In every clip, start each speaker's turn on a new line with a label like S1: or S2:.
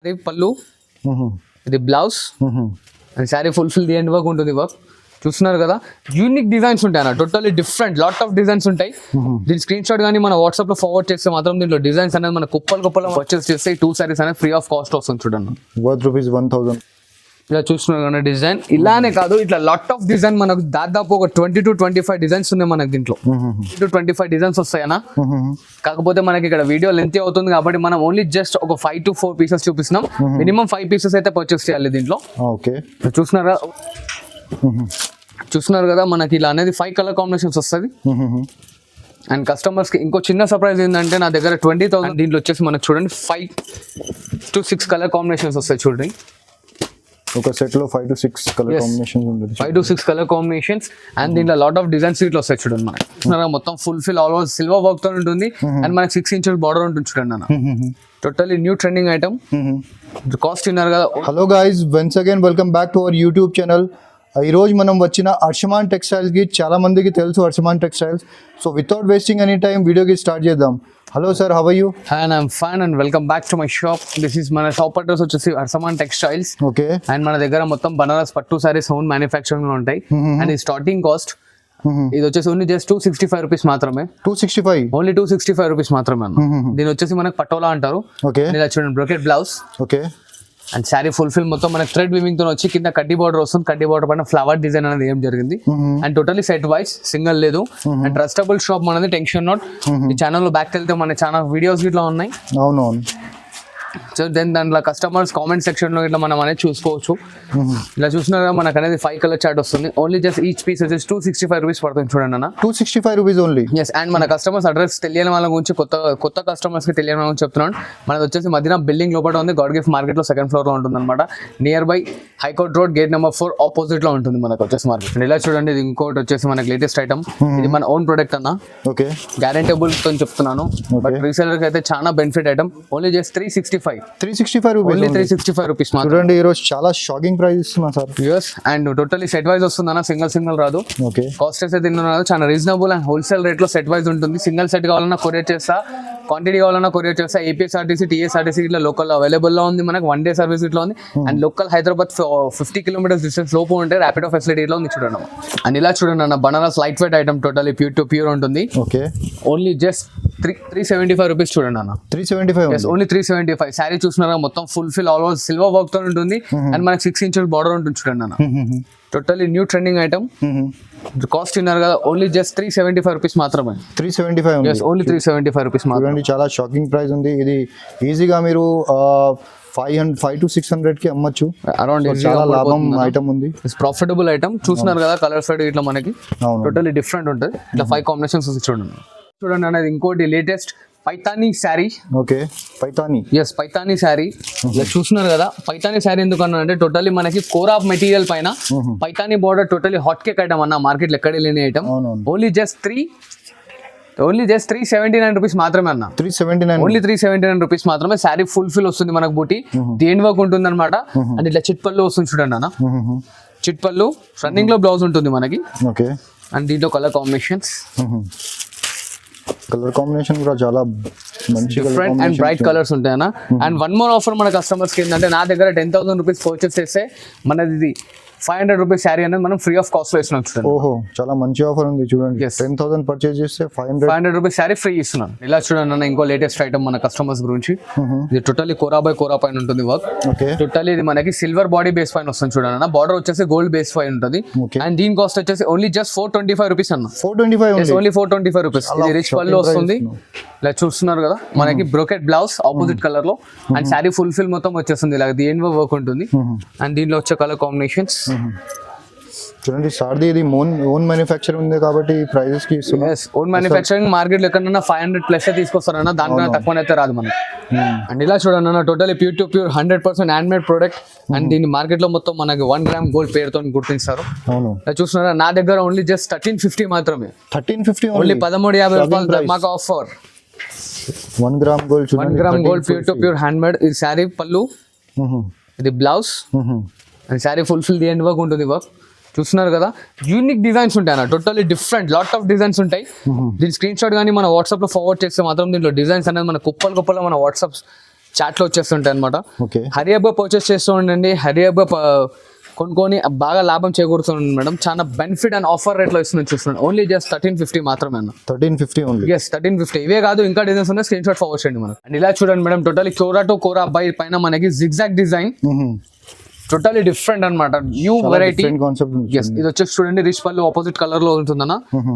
S1: ఇది పళ్ళు, ఇది blouse and sari fulfil the end work ఉంటుంది. వర్క్ చూస్తున్నారు కదా, యూనిక్ డిజైన్స్ ఉంటాయి అన్న, totally different lot of designs ఉంటాయి. దీని స్క్రీన్ షాట్ కానీ మన వాట్సాప్ లో ఫార్వర్డ్ చేస్తే మాత్రం దీంట్లో డిజైన్స్ అనేది మన కుప్పలు పర్చేస్ చేస్తే 2 sarees అనేది ఫ్రీ ఆఫ్ కాస్ట్ వస్తుంది. చూడండి
S2: వర్త్ రూపీస్ 1000.
S1: ఇలా చూస్తున్నారు కదా డిజైన్, ఇలానే కాదు ఇట్లా లాట్ ఆఫ్ డిజైన్ మనకు దాదాపు ఒక 20 to 25 డిజైన్స్ ఉన్నాయి మనకి దీంట్లో. 20 to 25 డిజైన్స్ వస్తాయన్నా. కాకపోతే మనకి ఇక్కడ వీడియో లెంత్ అవుతుంది కాబట్టి మనం ఓన్లీ జస్ట్ ఒక 5 to 4 పీసెస్ చూపిస్తున్నాం. మినిమం 5 pieces అయితే పర్చేస్ చేయాలి దీంట్లో.
S2: ఓకే
S1: చూస్తున్నారు కదా మనకి ఇలా అనేది 5 కలర్ కాంబినేషన్స్ వస్తుంది. అండ్ కస్టమర్స్ కి ఇంకో చిన్న సర్ప్రైజ్ ఏంటంటే నా దగ్గర 20,000 దీంట్లో వచ్చేసి మనకు చూడండి 5 to 6 కలర్ కాంబినేషన్స్ వస్తాయి. చూడండి
S2: ఒక సెట్ లో 5 to 6 కలర్ కాంబినేషన్స్ ఉంటుంది.
S1: 5 to 6 కలర్ కాంబినేషన్స్ అండ్ దీంట్లో లాట్ ఆఫ్ డిజైన్స్ ఇట్లా వస్తాయి. చూడండి మనకి మొత్తం fulfil all over silver work తో ఉంటుంది. అండ్ మనకి 6 inches బార్డర్ ఉంటుంది. చూడండి అన్న, totally new trending item. Cost విన్నారు కదా.
S2: Hello guys, once again welcome back to our YouTube channel. ఈ రోజు మనం వచ్చిన అర్షమాన్ టెక్స్టైల్స్ కి చాలా మందికి తెలుసు Arshaman textiles. So without wasting any time వీడియోకి స్టార్ట్ చేద్దాం. Hello sir, how are you?
S1: And I'm fine and welcome back to my shop. This is మన షాప్ అడ్రస్ వచ్చేసి అర్షమాన్ టెక్స్టైల్స్.
S2: ఓకే.
S1: అండ్ మన దగ్గర మొత్తం బనారస్ పట్టు సారీస్ ఓన్ మ్యానుఫ్యాక్చరింగ్ లో ఉంటాయి. అండ్ ఈ స్టార్టింగ్ కాస్ట్ ఇది వచ్చేసి ఓన్లీ జస్ట్ 265 రూపీస్ మాత్రమే.
S2: 265
S1: ఓన్లీ 265 రూపీస్ మాత్రమే అన్న. దీని వచ్చేసి మనకు పటోలా అంటారు.
S2: ఓకే.
S1: ఇలా చూడండి brocade blouse.
S2: Okay.
S1: And sari fulfil మొత్తం మనకి థ్రెడ్ వివింగ్ తో వచ్చి కింద కడ్డీ బార్డర్ వస్తుంది. కడ్డీ బార్డర్ పైన ఫ్లవర్ డిజైన్ అనేది ఏం జరిగింది. And totally set wise, single లేదు. అండ్ ట్రస్టబుల్ షాప్ మనది, టెన్షన్ నాట్. ఈ ఛానల్ లో బ్యాక్ వెళ్తే మన చాలా వీడియోస్ ఇట్లా ఉన్నాయి.
S2: అవునవును.
S1: సో దెన్ దాంట్లో కస్టమర్స్ కామెంట్ సెక్షన్ లో ఇట్లా మనం అనేది చూసుకోవచ్చు. ఇలా చూసినా మనకు అనేది 5 కలర్ చార్ట్ వస్తుంది. ఓన్లీ జస్ట్ ఈచ్ పీస్ వచ్చేసి 265 రూపీస్ పడుతుంది. చూడండి అన్న, 265
S2: రూపీస్ ఓన్లీ.
S1: ఎస్. అండ్ మన కస్టమర్స్ అడ్రస్ తెలియని వాళ్ళ గురించి కొత్త కస్టమర్స్ కి తెలియని వాళ్ళ గురించి చెప్తున్నాను. మనది వచ్చేసి మధ్యన బిల్డింగ్ లోపల ఉంది. గాడ్ గిఫ్ట్ మార్కెట్ లో 2nd floor లో ఉంటుంది అనమాట. Near by high court road gate number 4 opposite లో ఉంటుంది మనకు వచ్చేసి మార్కెట్. అండ్ ఇలా చూడండి, ఇది ఇంకోటి వచ్చేసి మనకి లేటెస్ట్ ఐటమ్. ఇది మన ఓన్ ప్రొడక్ట్ అన్న.
S2: ఓకే.
S1: గ్యారెంటబుల్ తో చెప్తున్నాను. బట్ రీసెలర్ కి అయితే చాలా benefit item. Only just 365
S2: rupees.
S1: Only 365 rupees మాత్రం.
S2: చూడండి ఈ రోజు చాలా షాకింగ్ ప్రైస్ ఇస్తున్నా sir.
S1: US. And totally set wise వస్తుందన్న, సింగిల్ రాదు.
S2: ఓకే.
S1: కాస్ట్ అయితే దీనిలో రాదు, చాలా రీజనబుల్ అండ్ హోల్సేల్ రేట్ లో సెట్ వైజ్ ఉంటుంది. సింగిల్ సెట్ కావాలన్నా కొరియర్ చేస్తా, క్వాంటిటీ కావాలన్నా కొరియర్ చేస్తా. ఏపీఎస్ఆర్టీసీ, టీఎస్ఆర్టీసీ ఇట్లా లోకల్ అవైలబుల్ లో ఉంది. మనకు 1 day సర్వీస్ ఇట్లా ఉంది. And local Hyderabad 50 kilometers distance లోపు ఉంటే ర్యాపిడో ఫెసిలిటీ లో ఉంది. చూడండి అండ్ ఇలా చూడండి అన్న, Banaras light weight item, totally pure to pure ఉంటుంది.
S2: ఓకే.
S1: Only just 375 rupees. చూడండి అన్న,
S2: 375.
S1: ఓన్లీ 375. శారీ చూసినారా మొత్తం fulfil all over silver work తో ఉంటుంది. అండ్ మనకి 6 inches బార్డర్ ఉంటుంది. చూడండి అన్న, totally new trending item. Cost విన్నారు కదా, ఓన్లీ జస్ట్ 375 రూపీస్ మాత్రమే.
S2: 375
S1: ఓన్లీ 375 రూపీస్ మాత్రమే.
S2: చాలా షాకింగ్ ప్రైస్ ఉంది. ఇది ఈజీగా మీరు 500 to 600 కి అమ్మచ్చు.
S1: అరౌండ్
S2: చాలా లాభం ఐటమ్ ఉంది.
S1: Profitable item. చూస్తున్నారు కదా కలర్ సైడ్ ఇట్లా మనకి టోటల్లీ డిఫరెంట్ ఉంటుంది. ఇట్లా 5 కాంబినేషన్స్ చూడండి అనేది ఇంకోటి latest Paithani sari.
S2: Okay. Paithani.
S1: Yes, Paithani sari. ఇలా చూస్తున్నారు కదా, పైతానీ శారీ ఎందుకు అన్నా అంటే టోటల్లీ మనకి కోరాప్ మెటీరియల్ పైన Paithani border, totally hot cake item అన్న, మార్కెట్ లో ఎక్కడ లేని ఐటమ్. ఓన్లీ జస్ట్ 379 రూపీస్ మాత్రమే అన్న.
S2: 379.
S1: ఓన్లీ 379 రూపీస్ మాత్రమే. శారీ ఫుల్ఫిల్ వస్తుంది మనకు బూటీ, దేని వర్క్ ఉంటుంది అనమాట. అండ్ ఇట్లా చిట్పల్లు వస్తుంది. చూడండి అన్న, చిట్పల్లు రన్నింగ్ లో బ్లౌజ్ ఉంటుంది మనకి.
S2: ఓకే.
S1: అండ్ దీంట్లో కలర్ కాంబినేషన్స్,
S2: కలర్ కాంబినేషన్ కూడా చాలా మంచి
S1: డిఫరెంట్ అండ్ బ్రైట్ కలర్స్ ఉంటాయన్న. అండ్ వన్ మోర్ ఆఫర్ మన కస్టమర్స్ కి ఏంటంటే, నా దగ్గర 10,000 రూపీస్ పర్చేస్ చేస్తే మనది 500 రూపీస్ శారీ అనేది మనం ఫ్రీ ఆఫ్ కాస్ట్ లో ఇస్తున్నాం. చూడండి,
S2: ఓహో చాలా మంచి ఆఫర్ ఉంది. చూడండి, 10,000 పర్చేస్ చేస్తే 500
S1: రూపీస్ శారీ ఫ్రీ ఇస్తున్నాను. ఇలా చూడండి అన్న, ఇంకో లేటెస్ట్ ఐటమ్ మన కస్టమర్స్ గురించి. ఇది టోటల్లీ కోరా బై కోరా పైన ఉంటుంది వర్క్. టోటల్లీ ఇది మనకి సిల్వర్ బాడీ బేస్ పైన వస్తుంది. చూడండి అన్న, బార్డర్ వచ్చేసి గోల్డ్ బేస్ పైన ఉంటుంది. అండ్ దీని కాస్ట్ వచ్చేసి ఓన్లీ జస్ట్ 425 రూపీస్ అన్న.
S2: 425
S1: ఓన్లీ 425 రూపీస్. ఇది రిచ్ పళ్ళు వస్తుంది. ఇలా చూస్తున్నారు కదా, మనకి బ్రోకెట్ బ్లౌజ్ ఆపోజిట్ కలర్ లో. అండ్ శారీ ఫుల్ఫిల్ మొత్తం వచ్చేస్తుంది. ఇలా దేని వర్క్ ఉంటుంది. అండ్ దీనిలో వచ్చే కలర్ కాంబినేషన్స్
S2: చూడండి. సార్ది ఇది ఓన్ మ్యానుఫ్యాక్చరింగ్ ఉంది కాబట్టి ప్రైజెస్ కి ఇస్తున్నారు.
S1: ఓన్ మ్యానుఫ్యాక్చరింగ్ మార్కెట్ లో ఎక్కడన్నా 500+ తీసుకొస్తారన్నా, దానికన్నా తక్కువనైతే రాదు మనకి. అండ్ ఇలా చూడండి అన్న, totally pure to pure 100% hand made product. And దీన్ని మార్కెట్ లో మొత్తం మనకి 1 gram గోల్డ్ పేరుతో గుర్తిస్తారు. చూస్తున్నారా, నా దగ్గర ఓన్లీ జస్ట్ 1350 మాత్రమే.
S2: 1350
S1: ఓన్లీ 1350 రూపాయలు మాకు offer.
S2: 1 gram gold.
S1: 1 gram gold pure to pure hand made. ఇది శారీ పళ్ళు, ఇది blouse. And sari fulfil the end work ఉంటుంది. వర్క్ చూస్తున్నారు కదా, యూనిక్ డిజైన్స్ ఉంటాయి అన్న, totally different lot of designs ఉంటాయి. దీని స్క్రీన్ షాట్ కానీ మన వాట్సాప్ లో ఫార్వర్డ్ చేస్తే మాత్రం దీంట్లో డిజైన్స్ అనేది మన కుప్పలు మన వాట్సాప్ చాట్లో వచ్చేస్తుంటాయి అనమాట.
S2: ఓకే.
S1: హరియబ్గా పర్చేస్ చేస్తూ ఉండండి. హరియబ్గా కొనుక్కొని బాగా లాభం చేకూరుతుంది మేడం. చాలా బెనిఫిట్ అండ్ ఆఫర్ రేట్లో ఇస్తున్నాను చూస్తున్నాను. ఓన్లీ జస్ట్ 1350 మాత్రమే అన్న.
S2: 1350 ఓన్లీ.
S1: ఎస్ 1350. ఇవే కాదు ఇంకా డిజైన్స్ ఉన్నాయి, స్క్రీన్ షాట్ ఫార్వర్డ్ చేయండి మనకు. అండ్ ఇలా చూడండి మేడం, టోటలీ కోరా టు కోరా అబ్బాయి పైన మనకి జిగ్జాగ్ డిజైన్, టోటలీ డిఫరెంట్ అనమాట, న్యూ వెరైటీ
S2: కాన్సెప్ట్.
S1: ఇది వచ్చేసి చూడండి రిచ్ పళ్ళు ఆపోజిట్ కలర్ లో ఉంటుందన్న.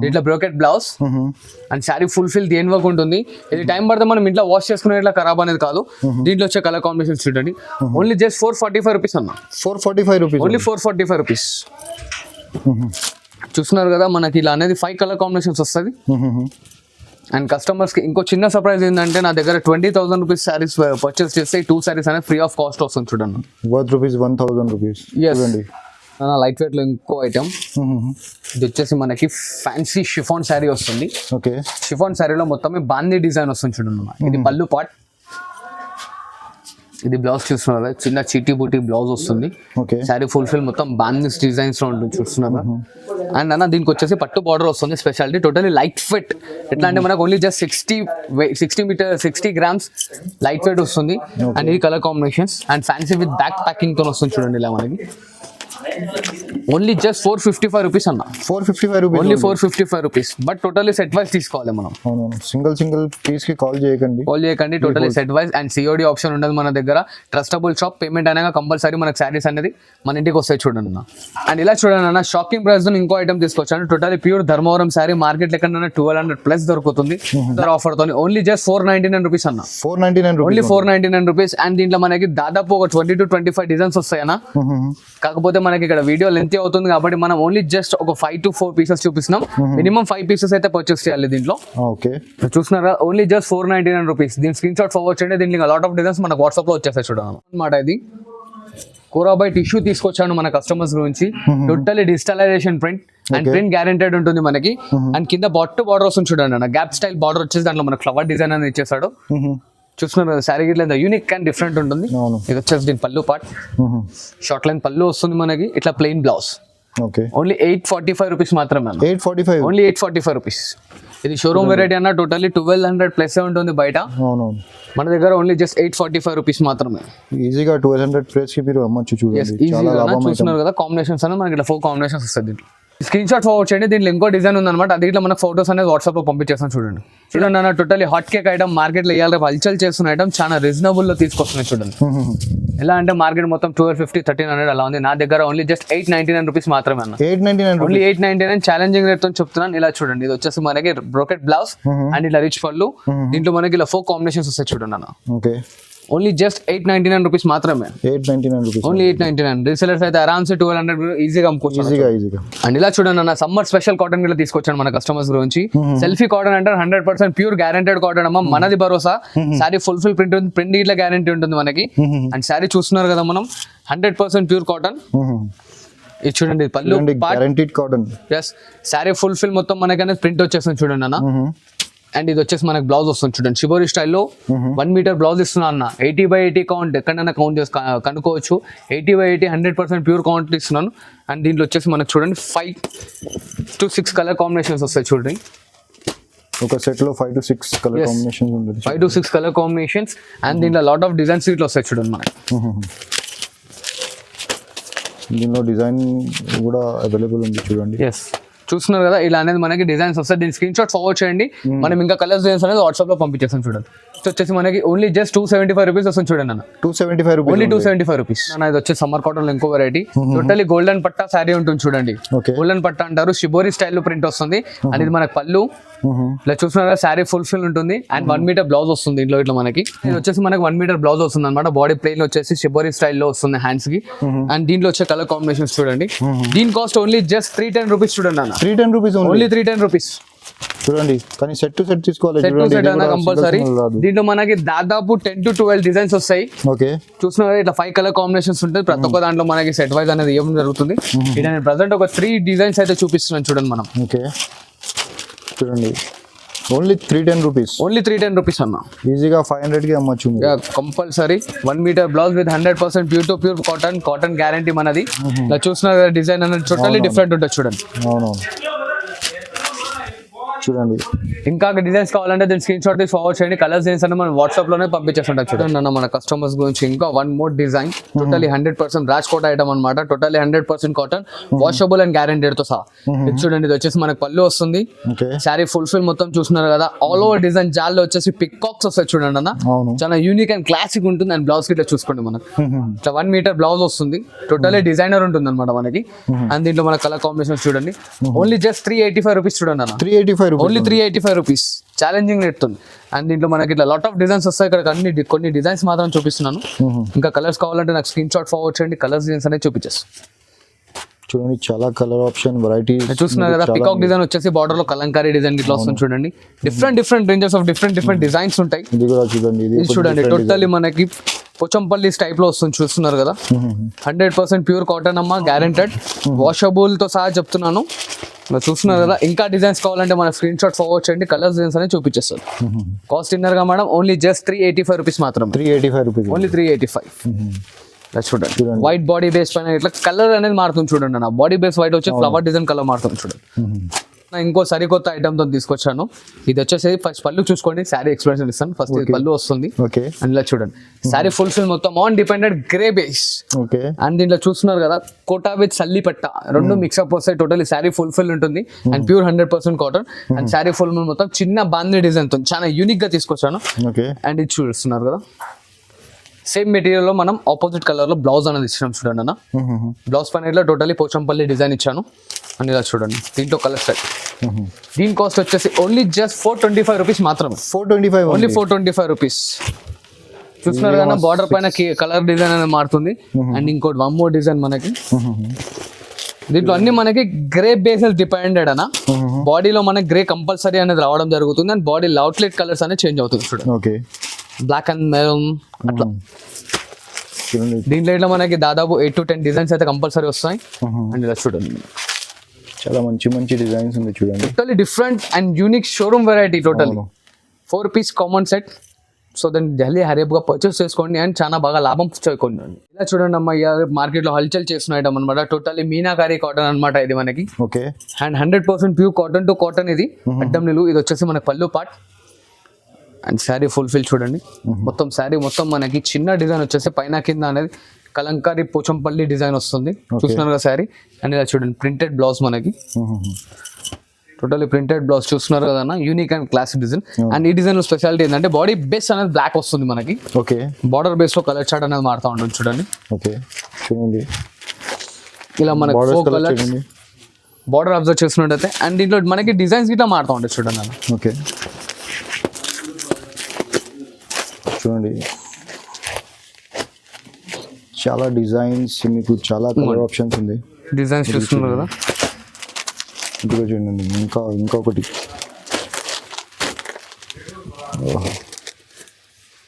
S1: ఇట్లా brocade blouse and sari fulfil దేని వర్క్ ఉంటుంది. ఇది టైం పడితే మనం ఇంట్లో వాష్ చేసుకునే ఇట్లా ఖరాబ్ అనేది కాదు. దీంట్లో వచ్చే కలర్ కాంబినేషన్స్ చూడండి. ఓన్లీ జస్ట్ 445 రూపీస్ అన్న.
S2: 445 రూపీస్
S1: ఓన్లీ 445 రూపీస్. చూస్తున్నారు కదా మనకి ఇలా అనేది 5 కలర్ కాంబినేషన్స్ వస్తుంది. అండ్ కస్టమర్స్కి ఇంకో చిన్న సర్ప్రైజ్ ఏంటంటే నా దగ్గర 20,000 రూపీస్ శారీస్ పర్చేస్ చేస్తే 2 శారీస్ అనేది ఫ్రీ ఆఫ్ కాస్ట్ వస్తుంది చూడండి.
S2: Worth rupees 1000 rupees. చూడండి
S1: లైట్ వెయిట్ లో ఇంకో ఐటమ్. ఇది వచ్చేసి మనకి ఫ్యాన్సీ షిఫాన్ శారీ వస్తుంది.
S2: ఓకే.
S1: షిఫాన్ శారీలో మొత్తం బాందీ డిజైన్ వస్తుంది చూడండి. ఇది పళ్ళు పార్ట్, ఇది బ్లౌజ్ చూస్తున్నారు, చిన్న చీటీ బూటీ బ్లౌజ్ వస్తుంది.
S2: ఓకే.
S1: శారీ ఫుల్ఫిల్ మొత్తం బాందీస్ డిజైన్స్ లో ఉంటుంది చూస్తున్నారు. అండ్ అన్న దీనికి వచ్చేసి పట్టు బార్డర్ వస్తుంది. Speciality totally light fit. ఎట్లా అంటే మనకు only just 60 grams light weight వస్తుంది. అండ్ ఈ colour combinations and fancy with back packing తో వస్తుంది చూడండి. ఇలా మనకి ఓన్లీ జస్ట్ 455 రూపీస్ అన్న.
S2: 455 rupees.
S1: Only 455 rupees. But totally set wise తీసుకోవాలి మనం.
S2: సింగిల్ పీస్ కి కాల్ చేయకండి.
S1: Totally set wise and COD option ఉండదు మన దగ్గర. Trustable shop. పేమెంట్ అయినా కంపల్సరీ మనకి శారీస్ అనేది మన ఇంటికి వస్తాయి చూడండి అన్న. అండ్ ఇలా చూడండి అన్న, షాకింగ్ ప్రైస్ లో ఇంకో ఐటమ్ తీసుకొచ్చాను. Totally pure Dharmavaram sari. Market ఎక్కడ 1200 ప్లస్ దొరుకుతుంది ఆఫర్ తో. ఓన్లీ జస్ట్ 499 రూపీస్ అన్న.
S2: 499
S1: ఓన్లీ 499 రూపీస్. అండ్ దీంట్లో మనకి దాదాపు ఒక 20 to 25 డిజైన్స్ వస్తాయి అన్న. కాకపోతే మనకి ఇక్కడ వీడియో లెంత్ అవుతుంది కాబట్టి మనం ఓన్లీ జస్ట్ ఒక 5 to 4 పీసెస్ చూపిస్తున్నాం. మినిమం 5 పీసెస్ అయితే పర్చేస్ చేయాలి దీంట్లో.
S2: ఓకే.
S1: చూస్తున్నారా, ఓన్లీ జస్ట్ 499 రూపీస్. దీని స్క్రీన్ షాట్ ఫార్వర్డ్ చేయండి. దీనికి లాట్ ఆఫ్ డిజైన్స్ మనకు వాట్సాప్ లో వచ్చేస్తాయి చూడండి అనమాట. ఇది కోరాబాయ్ టిష్యూ తీసుకొచ్చాను మన కస్టమర్స్ గురించి. Totally digitalization print and print guaranteed ఉంటుంది మనకి. అండ్ కింద బార్డర్ వస్తుంది చూడండి అన్న. గ్యాప్ స్టైల్ బార్డర్ వచ్చేసి దాంట్లో మనకు ఫ్లవర్ డిజైన్ అనేది ఇచ్చేసాడు. చూస్తున్నారు కదా, శారీ గిట్ల యూనిక్ అండ్ డిఫరెంట్ ఉంటుంది. ఇది వచ్చేసి దీని పళ్ళు పార్ట్, షార్ట్ లైన్ పళ్ళు వస్తుంది మనకి. ఇట్లా plain blouse.
S2: Okay.
S1: Only 845 rupees మాత్రమే.
S2: 845.
S1: Only 845 rupees. ఇది షోరూమ్ వెరైటీ అన్న. టోటలీ 1200 ప్లస్ ఉంటుంది బయట. మన దగ్గర ఓన్లీ జస్ట్ 845 రూపీస్ మాత్రమే.
S2: ఈజీగా 1200 ప్లస్ కి మీరు అమ్మొచ్చు చూడండి. చాలా లాభం.
S1: చూస్తున్నారు కదా కాంబినేషన్స్ అనేది మనకి ఇట్లా 4 కాంబినేషన్స్ వస్తాయి దీంట్లో. స్క్రీన్ షాట్ ఫార్వర్డ్ చేయండి. దీంట్లో ఇంకో డిజైన్ ఉందన్నమాట. అది ఇట్లా మనకు ఫోటోస్ అనేది వాట్సాప్ లో పంపించేస్తాను చూడండి. చూడండి అన్న, totally hot cake item. Market లో ఇవాళ హల్చల్ చేస్తున్న ఐటమ్ చాలా రీజనబుల్ లో తీసుకొస్తున్నాయి చూడండి. ఎలా అంటే మార్కెట్ మొత్తం 1250, 1300 అలా ఉంది. నా దగ్గర ఓన్లీ జస్ట్ 899 రూపీస్ మాత్రమే అన్న. 899. ఓన్లీ 899. ఛాలెంజింగ్ రేట్ తో చెప్తున్నాను. ఇలా చూడండి, ఇది వచ్చేసి మనకి బ్రోకెట్ బ్లౌజ్ అండ్ ఇలా రిచ్ పళ్ళు. దీంట్లో మనకి ఇలా 4 కాంబినేషన్స్ వస్తాయి చూడండి అన్న.
S2: ఓకే.
S1: ఓన్లీ జస్ట్ 899 రూపీస్ మాత్రమే.
S2: 899 రూపీస్.
S1: ఓన్లీ 899. రీసెలర్స్ అయితే ఆరామ్సే 1200 ఈజీగా అమ్ముకోవచ్చు.
S2: ఈజీగా.
S1: అండ్ ఇలా చూడండి అన్న, సమ్మర్ స్పెషల్ కాటన్ కూడా తీసుకొచ్చాను మన కస్టమర్స్ గురించి. సెల్ఫీ కాటన్ అంటే 100% ప్యూర్ గ్యారెంటెడ్ కాటన్ అమ్మ. మనది భరోసా. శారీ ఫుల్ఫిల్ ప్రింట్ ఉంది, ప్రింట్ ఇట్లా గ్యారెంటీ ఉంటుంది మనకి. అండ్ శారీ చూస్తున్నారు కదా మనం, 100% ప్యూర్ కాటన్. ఇది చూడండి పళ్ళు
S2: guaranteed cotton.
S1: Yes. Sari fulfil మొత్తం మనకనే ప్రింట్ వచ్చేస్తుంది చూడండి అన్న. అండ్ ఇది వచ్చేసి మనకి బ్లౌజ్ వస్తుంది చూడండి. షిబోరి స్టైల్లో 1 మీటర్ బ్లౌజ్ ఇస్తున్నా అన్న. 80/80 కౌంట్ ఎక్కడైనా కౌంట్ చేసి కనుక్కోవచ్చు. 80/80 100% ప్యూర్ కౌంట్ ఇస్తున్నాను. అండ్ దీంట్లో వచ్చేసి మనకు చూడండి 5 to 6 కలర్ కాంబినేషన్స్ వస్తాయి చూడండి.
S2: ఒక సెట్ లో 5 to 6 కలర్ కాంబినేషన్స్ ఉంటుంది.
S1: 5 to 6 కలర్ కాంబినేషన్స్. అండ్ దీంట్లో లాట్ ఆఫ్ డిజైన్స్ ఇట్లా వస్తాయి చూడండి మనకి.
S2: దీనిలో డిజైన్ కూడా అవైలబుల్ ఉంది చూడండి.
S1: ఎస్. చూస్తున్నారు కదా, ఇలా అనేది మనకి డిజైన్స్ వస్తాయి. దీని స్క్రీన్ షాట్ ఫార్వర్డ్ చేయండి. మనం ఇంకా కలర్స్ డిజైన్స్ అనేది వాట్సాప్ లో పంపించేస్తాం చూడండి. ఇది వచ్చేసి మనకి ఓన్లీ జస్ట్ 275 రూపీస్ వస్తుంది చూడండి అన్న.
S2: 275 రూపీస్.
S1: ఓన్లీ 275 రూపీస్ అన్న. ఇది వచ్చేసి సమ్మర్ కాటన్ లో ఇంకో వెరైటీ. టోటలీ గోల్డెన్ పట్టా శారీ ఉంటుంది చూడండి. గోల్డెన్ పట్టా అంటారు. షిబోరి స్టైల్ లో ప్రింట్ వస్తుంది. అండ్ ఇది మనకి పళ్ళు. ఇలా చూస్తున్నారు, శారీ ఫుల్ఫిల్ ఉంటుంది. అండ్ 1 మీటర్ బ్లౌజ్ వస్తుంది ఇంట్లో ఇట్లా మనకి. ఇది వచ్చేసి మనకి 1 మీటర్ బ్లౌజ్ వస్తుంది అనమాట. బాడీ ప్లెయిన్ వచ్చేసి షిబోరి స్టైల్లో వస్తుంది హ్యాండ్స్ కి. అండ్ దీంట్లో వచ్చే కలర్ కాంబినేషన్స్ చూడండి. దీని కాస్ట్ ఓన్లీ జస్ట్ 310 రూపీస్ చూడండి అన్న.
S2: 310 రూపీస్.
S1: ఓన్లీ 310 రూపీస్
S2: చూడండి. కానీ సెట్ టు సెట్ తీసుకోవాలి.
S1: సెట్ టు సెట్ అన్న కంపల్సరీ. దీంట్లో మనకి దాదాపు 10 to 12 డిజైన్స్ వస్తాయి.
S2: ఓకే.
S1: చూస్తున్నారు ఇట్లా 5 కలర్ కాంబినేషన్స్ ఉంటాయి. ప్రతి ఒక్క దాంట్లో మనకి సెట్ వైజ్ అనేది ఇవ్వడం జరుగుతుంది. ఇక్కడ నేను ప్రెసెంట్ ఒక 3 డిజైన్స్ అయితే చూపిస్తున్నాను చూడండి మనం.
S2: ఓకే. చూడండి, ఓన్లీ 310 రూపీస్.
S1: ఓన్లీ 310 రూపీస్ అన్న.
S2: ఈజీగా 500 కి అమ్మచ్చు
S1: compulsory. 1 metre blouse with 100% pure to pure cotton guarantee మనది. ఇలా చూస్తున్నారు డిజైన్ అనేది టోటల్లీ డిఫరెంట్ ఉంటుంది చూడండి.
S2: అవునవును. చూడండి.
S1: ఇంకా డిజైన్స్ కావాలంటే దీని స్క్రీన్ షాట్ తీసి ఫార్వర్డ్ చేయండి. కలర్స్ డిజైన్స్ అంటే మనం వాట్సాప్ లోనే పంపించేస్తుంటాం. చూడండి అన్న మన కస్టమర్స్ గురించి ఇంకా one more design, totally 100% Rajkot item అనమాట. Totally 100% cotton, washable and guaranteed తో సహా. ఇది చూడండి, ఇది వచ్చేసి మనకు పళ్ళు వస్తుంది.
S2: ఓకే,
S1: శారీ ఫుల్ మొత్తం చూస్తున్నారు కదా. ఆల్ ఓవర్ డిజైన్ జాల్లో వచ్చేసి పికాక్స్ వస్తాయి చూడండి అన్న.
S2: అవును.
S1: చాలా యూనిక్ అండ్ క్లాసిక్ ఉంటుంది. అండ్ బ్లౌజ్ గిట్లా చూసుకోండి మనకు ఇట్లా 1 మీటర్ బ్లౌజ్ వస్తుంది. టోటలీ డిజైనర్ ఉంటుంది అనమాట మనకి. అండ్ దీంట్లో మన కలర్ కాంబినేషన్ చూడండి. ఓన్లీ జస్ట్ 385 రూపీస్ చూడండి అన్న.
S2: 385 rupees,
S1: only 385 rupees. Challenging rate ఉంది. అండ్ దీంట్లో మనకి ఇట్లా లాట్ ఆఫ్ డిజైన్స్ వస్తాయి. ఇక్కడ కొన్ని డిజైన్స్ మాత్రం చూపిస్తున్నాను. ఇంకా కలర్స్ కావాలంటే నాకు స్క్రీన్ షాట్ ఫార్వర్డ్ చేయండి. కలర్స్ డిజైన్స్ అనేది చూపించేస్తాను.
S2: చూడండి చాలా కలర్ ఆప్షన్ వెరైటీ
S1: చూస్తున్నారు కదా. పికాక్ డిజైన్ వచ్చేసి బార్డర్ లో కలంకారీ డిజైన్ ఇట్లా వస్తుంది చూడండి. Different ranges of different designs ఉంటాయి.
S2: ఇది కూడా చూడండి,
S1: ఇది చూడండి టోటల్లీ మనకి పోచంపల్లి టైప్ లో వస్తుంది. చూస్తున్నారు కదా, 100% ప్యూర్ కాటన్ అమ్మ, గ్యారెంటెడ్, వాషబుల్ తో సహా చెప్తున్నాను. చూస్తున్నారు కదా. ఇంకా డిజైన్స్ కావాలంటే మన స్క్రీన్ షాట్ ఫార్వర్డ్ చేయండి. కలర్స్ డిజైన్స్ అనేది చూపించేస్తారు. కాస్ట్ ఇన్నర్ గా మేడం ఓన్లీ జస్ట్ 385 రూపీస్ మాత్రం.
S2: 385 రూపీస్,
S1: ఓన్లీ 385. చూడండి వైట్ బాడీ బేస్ పైన ఇట్లా కలర్ అనేది మారుతుంది చూడండి. నా బాడీ బేస్ వైట్ వచ్చి ఫ్లవర్ డిజైన్ కలర్ మారుతుంది చూడండి. ఇంకో సరికొత్త ఐటమ్ తో తీసుకొచ్చాను. ఇది వచ్చేసి ఫస్ట్ పళ్ళు చూసుకోండి, శారీ ఎక్స్ప్లెనేషన్ ఇస్తాను. ఫస్ట్ ఇది పళ్ళు వస్తుంది.
S2: ఓకే,
S1: అండ్ ఇలా చూడండి శారీ ఫుల్ మొత్తం on dependent grey base.
S2: Okay,
S1: and దీంట్లో చూస్తున్నారు కదా కోటా విత్ సల్లి పట్ట రెండు మిక్స్అప్ వస్తాయి. టోటలీ శారీ ఫుల్ ఉంటుంది. And pure 100% cotton. And sari full మొత్తం చిన్న బాందీ డిజైన్ తో చాలా యూనిక్ గా తీసుకొచ్చాను.
S2: ఓకే,
S1: అండ్ ఇది చూస్తున్నారు కదా, సేమ్ మెటీరియల్ లో మనం ఆపోజిట్ కలర్ లో బ్లౌజ్ అనేది ఇచ్చినాం చూడండి అన్న. బ్లౌజ్ పైన ఇట్లా టోటలీ పోచంపల్లి డిజైన్ ఇచ్చాను. అండ్ ఇలా చూడండి దీంట్లో కలర్ సెట్. దీని కాస్ట్ వచ్చేసి ఓన్లీ జస్ట్ 425 రూపీస్ మాత్రమే.
S2: 425,
S1: ఓన్లీ 425 రూపీస్. చూస్తున్నారు కదా బార్డర్ పైన కలర్ డిజైన్ అనేది మారుతుంది. అండ్ ఇంకోటి 1 మోర్ డిజైన్ మనకి. దీంట్లో అన్ని మనకి గ్రే బేసెస్ డిపెండెడ్ అన్న. బాడీలో మనకి గ్రే కంపల్సరీ అనేది రావడం జరుగుతుంది. అండ్ బాడీ అవుట్లెట్ కలర్స్ అనేది చేంజ్ అవుతుంది చూడండి.
S2: ఓకే,
S1: బ్లాక్ అండ్ మెరూన్ అట్లా. దీంట్లో ఇట్లా మనకి దాదాపు 8 to 10 డిజైన్స్ అయితే కంపల్సరీ వస్తాయి. అండ్ ఇలా చూడండి
S2: చాలా మంచి డిజైన్స్ ఉంది చూడండి.
S1: Totally different and unique showroom variety. Totally 4 piece common set. So దాన్ని ఢిల్లీ హరియప్గా పర్చేస్ చేసుకోండి అండ్ చాలా బాగా లాభం చేసుకోండి. ఇలా చూడండి అమ్మ, మార్కెట్ లో హల్చల్ చేస్తున్న ఐటమ్ అనమాట. టోటలీ మీనాకారి కాటన్ అనమాట ఇది మనకి.
S2: Okay,
S1: and 100% pure cotton to cotton. ఇది అడ్డం నిలువు. ఇది వచ్చేసి మనకి పళ్ళు పార్ట్. అండ్ శారీ ఫుల్ఫిల్ చూడండి. మొత్తం శారీ మొత్తం మనకి చిన్న డిజైన్ వచ్చేసి పైన కింద అనేది కలంకారీ పోచంపల్లి డిజైన్ వస్తుంది. చూస్తున్నారు కదా శారీ. అండ్ ఇలా చూడండి ప్రింటెడ్ బ్లౌజ్ మనకి. టోటలీ ప్రింటెడ్ బ్లౌజ్ చూస్తున్నారు కదా, unique and classic design. And ఈ డిజైన్ స్పెషాలిటీ ఏంటంటే బాడీ బేస్ అనేది బ్లాక్ వస్తుంది మనకి.
S2: ఓకే,
S1: బార్డర్ బేస్ లో కలర్ చార్ట్ అనేది మారుతూ ఉంటుంది చూడండి.
S2: ఓకే, చూడండి
S1: ఇలా మనకి 4 కలర్స్ బార్డర్ అబ్జర్వ్ చేస్తున్నట్టయితే. అండ్ దీంట్లో మనకి డిజైన్స్ గిట్లా మారుతూ ఉంటాయి చూడండి అలా.
S2: ఓకే, చూడండి చాలా డిజైన్స్, మీకు చాలా కలర్ ఆప్షన్స్ ఉంది.
S1: డిజైన్స్ చూస్తున్నారు కదా.
S2: ఇదిగో చూడండి ఇంకొకటి.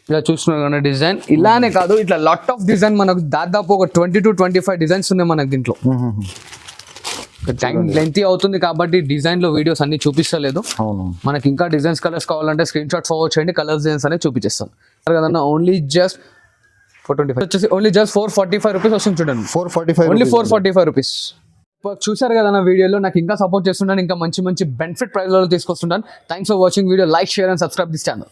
S1: ఇలా చూస్తున్నారు డిజైన్. ఇలానే కాదు, ఇట్లా లాట్ ఆఫ్ డిజైన్ మనకు దాదాపు ఒక 20 to 25 డిజైన్స్ ఉన్నాయి మనకి దీంట్లో. టైం లెంతీ అవుతుంది కాబట్టి డిజైన్ లో వీడియోస్ అన్ని చూపిస్తలేదు. మనకి ఇంకా డిజైన్స్ కలర్స్ కావాలంటే స్క్రీన్ షాట్ ఫార్వర్డ్ చేయండి. కలర్స్ డిజైన్స్ అనేది చూపించేస్తాను కదన్నా. ఓన్లీ జస్ట్ 425 వచ్చేసి ఓన్లీ జస్ట్ 445 రూపీస్ వస్తుంది చూడండి.
S2: 445,
S1: ఓన్లీ 445 రూపీస్. చూసారు కదా నా వీడియోలో. నాకు ఇంకా సపోర్ట్ చేస్తున్నాను, ఇంకా మంచి బెనిఫిట్ ప్రైస్ లో తీసుకొస్తుంటాను. Thanks for watching video. Like, share and subscribe this channel.